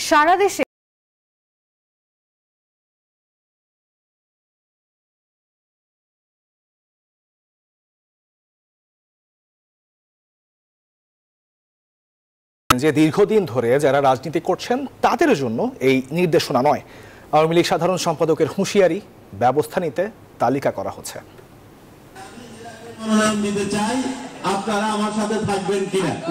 সারা দেশে যে দীর্ঘদিন ধরে যারা রাজনীতি করছেন তাদের জন্য এই নির্দেশনা নয়, আওয়ামী লীগ সাধারণ সম্পাদকের হুঁশিয়ারি, ব্যবস্থা নিতে তালিকা করা হচ্ছে।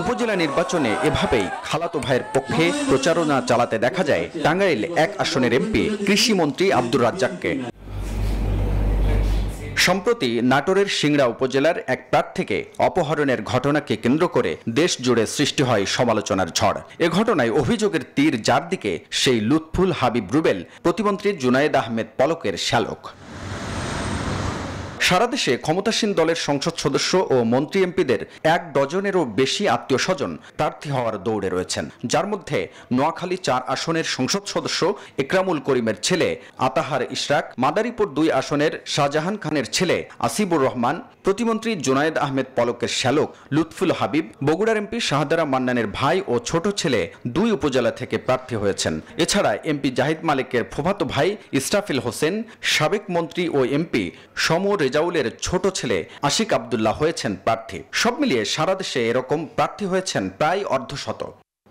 উপজেলা নির্বাচনে এভাবেই খালাতো ভাইয়ের পক্ষে প্রচারণা চালাতে দেখা যায় টাঙ্গাইল 1 আসনের এমপি কৃষিমন্ত্রী আব্দুর রাজ্জাককে। সম্প্রতি নাটোরের সিংড়া উপজেলার এক প্রার্থীকে অপহরণের ঘটনাকে কেন্দ্র করে দেশ জুড়ে সৃষ্টি হয় সমালোচনার ঝড়। এ ঘটনায় অভিযোগের তীর যার দিকে সেই লুৎফুল হাবিব রুবেল, প্রতিমন্ত্রী জুনায়েদ আহমেদ পলকের শ্যালক। সারা দেশে ক্ষমতাসীন দলের সংসদ সদস্য ও মন্ত্রী এমপিদের 1 ডজনেরও বেশি আত্মীয় স্বজন প্রার্থী হওয়ার দৌড়ে রয়েছেন, যার মধ্যে নোয়াখালী 4 আসনের সংসদ সদস্য একরামুল করিমের ছেলে আতাহার ইশরাক, মাদারীপুর 2 আসনের শাহজাহান খানের ছেলে আসিবুর রহমান, প্রতিমন্ত্রী জুনায়েদ আহমেদ পলকের শ্যালক লুৎফুল হাবিব, বগুড়ার এমপি শাহদারা মান্নানের ভাই ও ছোট ছেলে 2 উপজেলা থেকে প্রার্থী হয়েছেন। এছাড়া এমপি জাহিদ মালিকের ফুফাতো ভাই ইস্টাফিল হোসেন, সাবেক মন্ত্রী ও এমপি সমর রেজাউলের ছোট ছেলে আশিক আব্দুল্লাহ হয়েছেন প্রার্থী। সব মিলিয়ে সারা দেশে এরকম প্রার্থী হয়েছেন প্রায় অর্ধশত।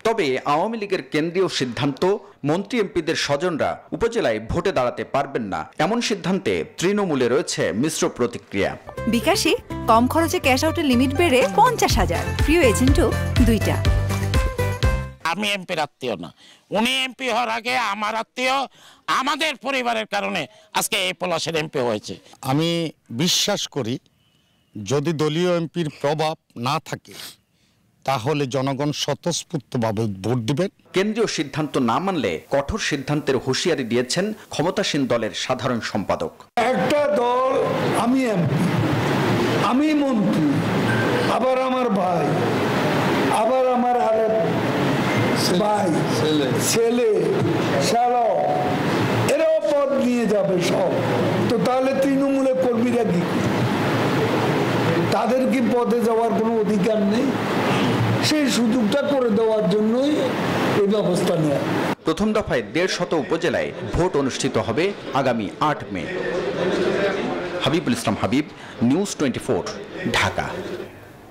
তবে আওয়ামী লীগের কেন্দ্রীয় সিদ্ধান্ত, মন্ত্রী এমপিদের স্বজনরা উপজেলায় ভোটে দাঁড়াতে পারবেন না, এমন সিদ্ধান্তে তৃণমূলে রয়েছে মিশ্র প্রতিক্রিয়া। বিকাশে কম খরচে ক্যাশ আউটের লিমিট বেড়ে 50,000, প্রিয় এজেন্টও 2টা। আমি এমপির আত্মীয় না, উনি এমপি হওয়ার আগে আমার আত্মীয়, আমাদের পরিবারের কারণে আজকে এই পলাশের এমপি হয়েছে। আমি বিশ্বাস করি যদি দলীয় এমপির প্রভাব না থাকে তাহলে জনগণ স্বতঃস্ফূর্তভাবে ভোট দিবেন। কেন্দ্রীয় সিদ্ধান্ত না মানলে কঠোর সিদ্ধান্তের হুঁশিয়ারি দিয়েছেন ক্ষমতাসীন দলের সাধারণ সম্পাদক। একটা দল, আমি এমপি, আমি মন্ত্রী, আবার আমার ভাই, আবার আমার আরেক ভাই, ছেলে, শ্যালক, এরাও পদ নিয়ে যাবে সব। তো তাহলে তৃণমূলের কর্মীরা কি, তাদের কি পদে যাওয়ার কোনো অধিকার নেই? সেই সুযোগটা করে দেওয়ার জন্যই এই ব্যবস্থা নেওয়া। প্রথম দফায় 150 উপজেলায় ভোট অনুষ্ঠিত হবে আগামী 8 মে। হাবিবুল ইসলাম হাবিব, নিউজ 24, ঢাকা।